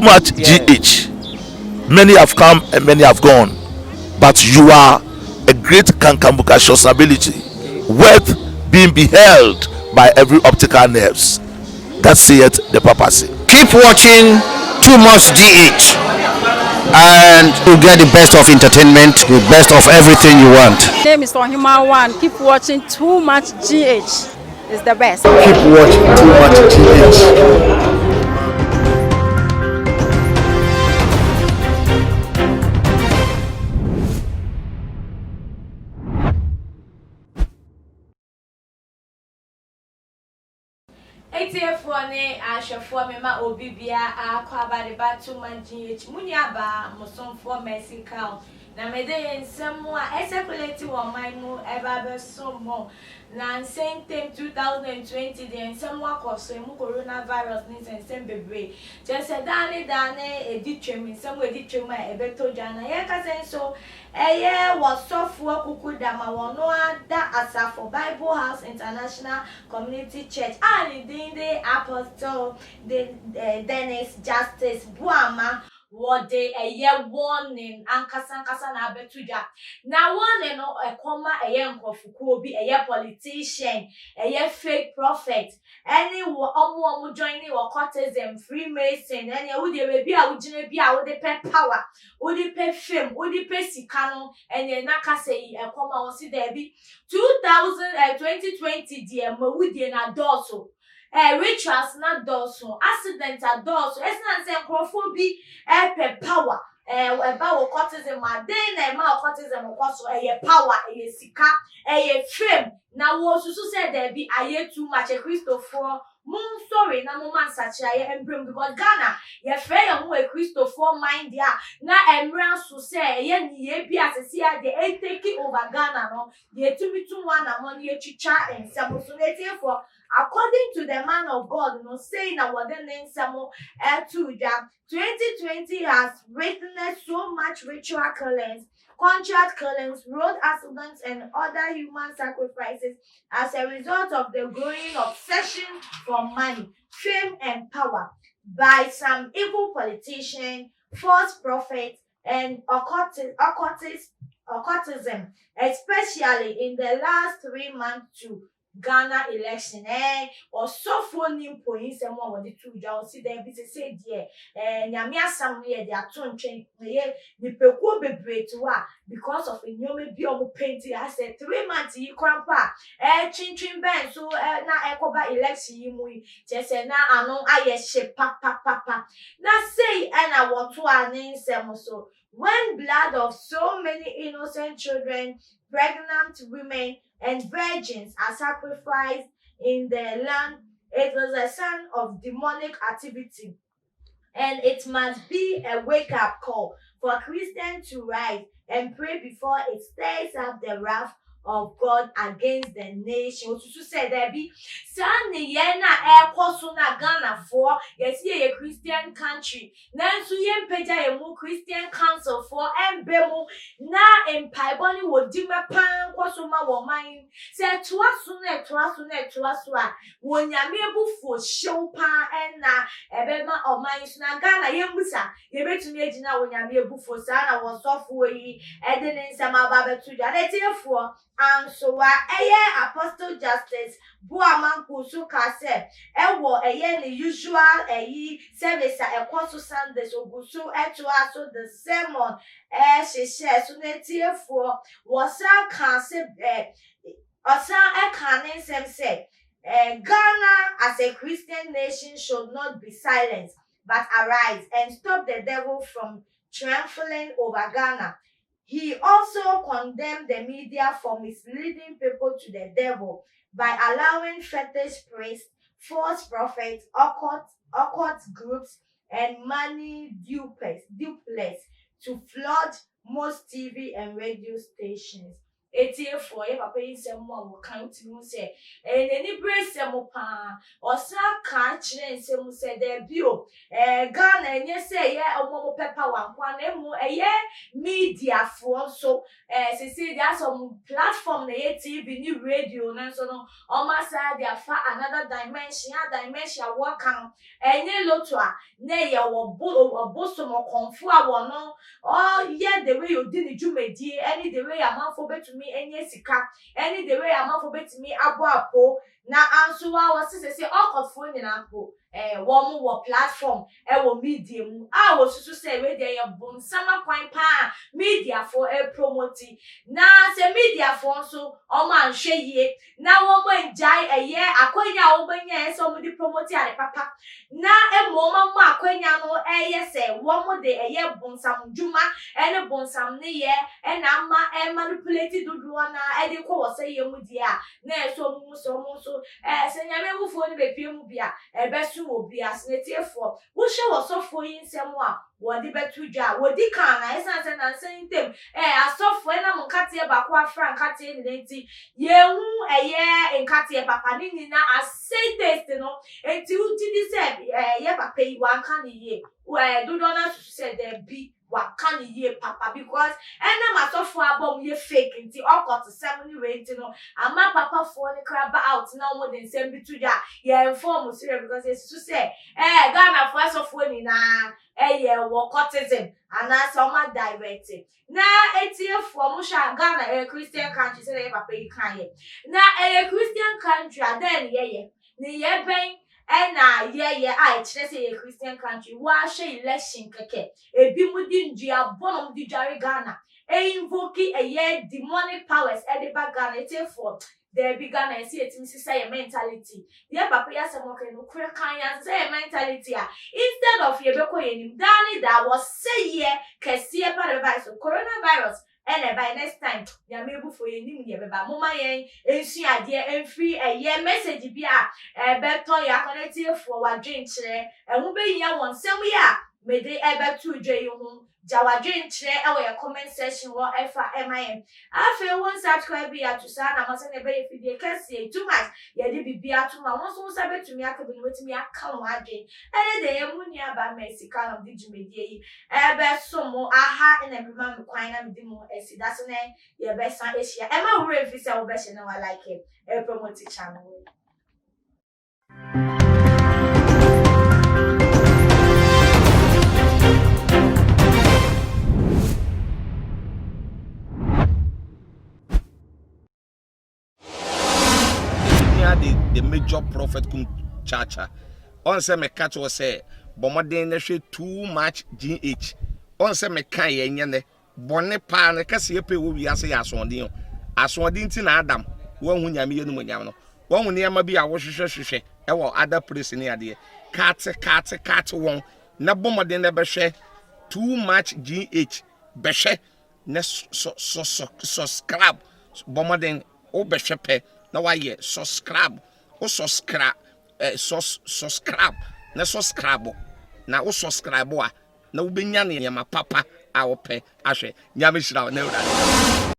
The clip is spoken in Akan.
too much GH. Many have come and many have gone, but you are a great kankamukashos ability, worth being beheld by every optical nerves. That saith the papacy. Keep watching Too Much GH, and you'll get the best of entertainment, the best of everything you want. My name is Ohima One. Keep watching Too Much GH. It's the best. Keep watching Too Much GH. ATF1 ashafo mema obibia akwa de batu manjih munyaba musomfo mexical na mede nsemu a circulate wo manu eba be somo na same time 2020 the nsemu akoso emu coronavirus ni nsem bebre just dane editwem nsemu editwem a ebeto jana ye ka senso eye wasofo akukuda ma wono ada asafo Bible House International Community Church and the apostle the Dennis Justice Buama what they a year warning ankasa na abetuja na warning no ekoma eye nkofuku obi eye politician eye fake prophet any omo joining occultism freemason any wo de be a wo gine bi a wo de power wo de fame wo de sika no enye na kasa yi ekoma wo si there be 2020 die ma wo de na doso rituals na doso accident a doso esna say nkrofobi power about occultism then na ma occultism kwaso power sika fame na wo susu say there be aye too much Christopher mun sorry na mo man sachi embrem because Ghana ye fe ye ho Christopher mind dia na emran so say ye ni ye bi asese ya de take over Ghana no ye tumi tu one na mo ye chicha ensamo so na for according to the man of God no say na what the ensamo to jam 2020 has witnessed so much ritual killings, contract killings, road accidents, and other human sacrifices as a result of the growing obsession for money, fame, and power by some evil politicians, false prophets, and occultism, especially in the last 3 months to Ghana election or so phone point someone with the two jaw see there be say dear nyame asam ye de ato ntwen ye nipeku bebre to wa because of enyome bi omo painting I said 3 months yi krampa chin ben so na ekoba election yi mu just na ano aye she papa na say na woto anen sem so when blood of so many innocent children, pregnant women, and virgins are sacrificed in the land, it was a sign of demonic activity. And it must be a wake-up call for Christians to rise and pray before it stirs up the wrath of God against the nation. To say there be Sunday na ekoso na Ghana for yes ye Christian country. Nanso ye mpagya ye mu Christian council for embemu na empaiboni wodi mepan koso ma wo man. Say toaso a wonyame ebufu hyew pa na ebema oman so na Ghana ye mbusa ye betumi agina wonyame ebufu sa na wo sofo yi ede ne nsama ba betu ja na tiefo and so Apostle Justice Buamanku suka se ewo ni usual service ekoso Sundays ogusu so the sermon she so na tiefo wasa kan se osan kanin sem say Ghana as a Christian nation should not be silenced but arise and stop the devil from triumphing over Ghana. He also condemned the media for misleading people to the devil by allowing fetish priests, false prophets, occult groups, and money dupes to flood most TV and radio stations. etiefoɔ yɛ papa yi nsɛm a wɔka wotumi hu sɛ n'ani bere nsɛm paa ɔsan ka kyerɛ nsɛm sɛ daabi o Ghana ɛnyɛ sɛ ɛyɛ ɔmo pɛ power nko a na emu ɛyɛ mediafoɔ nso sisi de asɛ ɔmo platform na ɛyɛ TV ne radio no nso no ɔmo asa de afa another dimension wɔka no ɛnyɛ loto a na ɛyɛ ɔbosom ɔkɔnfo a wɔno ɔyɛ the way odi ne dwumadie ɛne the way amanfo betumi enye sika ɛne the way amanfo betumi abɔ apo na anso wa wɔsese ɔkɔfo nyina po wɔn wɔ platform ɛwɔ media mu a wɔsusu sɛ we dey bonsama kwan pa media for promote na sɛ media for nso ɔmo anhwɛ yie na wɔn enjai ɛyɛ akonya a wɔbɛnya ɛsɛ ɔmo de promote ade papa na emo ɔmo akonya no ɛyɛ sɛ wɔn de ɛyɛ bonsam dwuma ɛne bonsam ne yɛ ɛna ama manipulate dodoɔ na ɛde kɔ wɔ sɛ yɛ mu die a na ɛsɛ ɔmo so sɛ nyame wufuo ne bepie mu bia ɛbɛso obi asenetiefoɔ wohwɛ wɔsɔfoɔ yi nsɛm a wɔde bɛto dwa wɔdi kan na ɛsan sɛ nansan ntem asɔfoɔ na mo nkateɛ baako afra nkateɛ ne nti yehu ɛyɛ nkateɛ papa ne nyina asɛe taste no enti wogidi sɛ yɛ papa yi wanka ne yie dodo na susu sɛ there be waka ne yie papa because ɛna masɔfoɔ abɔ mo yɛ fake nti ɔkɔto sɛm ne wei nti no ama papa foɔ ne kraba out na ɔmo de nsɛm bi to dwa yɛ inform serious because esusu sɛ Ghana foɔ asɔfoɔ nyinaa ɛyɛ wɔ cultism anaasɛ ɔmo direct na etiefoɔ mo hwɛ Ghana Christian country sɛ yɛ papa yi kan yɛ na Christian country a then yɛyɛ ne yɛ bɛn ɛna yɛyɛ a ɛkyerɛ sɛ yɛ Christian country wɔahwɛ election kɛkɛ ebi mu di ndua bɔ mo di dware Ghana invoke ɛyɛ demonic powers ɛde ba Ghana etiefoɔ there be Ghana and see it say your mentality. Yeah, papa ya some okay no kure kan ya say mentality a instead of ye beko ye nim dani that was say ye kese pa the virus coronavirus and by next time ya mebu for ye nim ye beba moma yen ensu ade enfri ye message bi a beto ya connect for wa dwen kire ehun be ya won sem ya me de ebetu dwe ye hu jawadwen kire e wo comment section wo efa MIM afi won subscribe ya to sa na mase ne be fidie kase too much ye de bibia to ma won so sa betumi akabi no wetumi aka wo adwen ene de ye muni aba mesika no de jumedie yi ebe so mo aha ina bi ma me kwan na me di mo esida so ne ye be san ehia e ma wure fi se wo be hye na wa like e promote channel. The major prophet kum chacha on say me catch was say bomoden na hwe too much GH on say me kan ye nyene bone pa na kase ye pe wo wi ase ya asonden ti na Adam wo hu nyame ye no nyam no wo hu ne ma bi a wo hwehwehwehwe e wo other place ne ade kate won na bomoden na be hwe too much GH be hwe na subscribe bomoden o be hwe pe na wa ye subscribe o subscribe subscribe na subscribe na o subscribe a na wo benya ne ma papa a wo pe ahwe nyame hyira na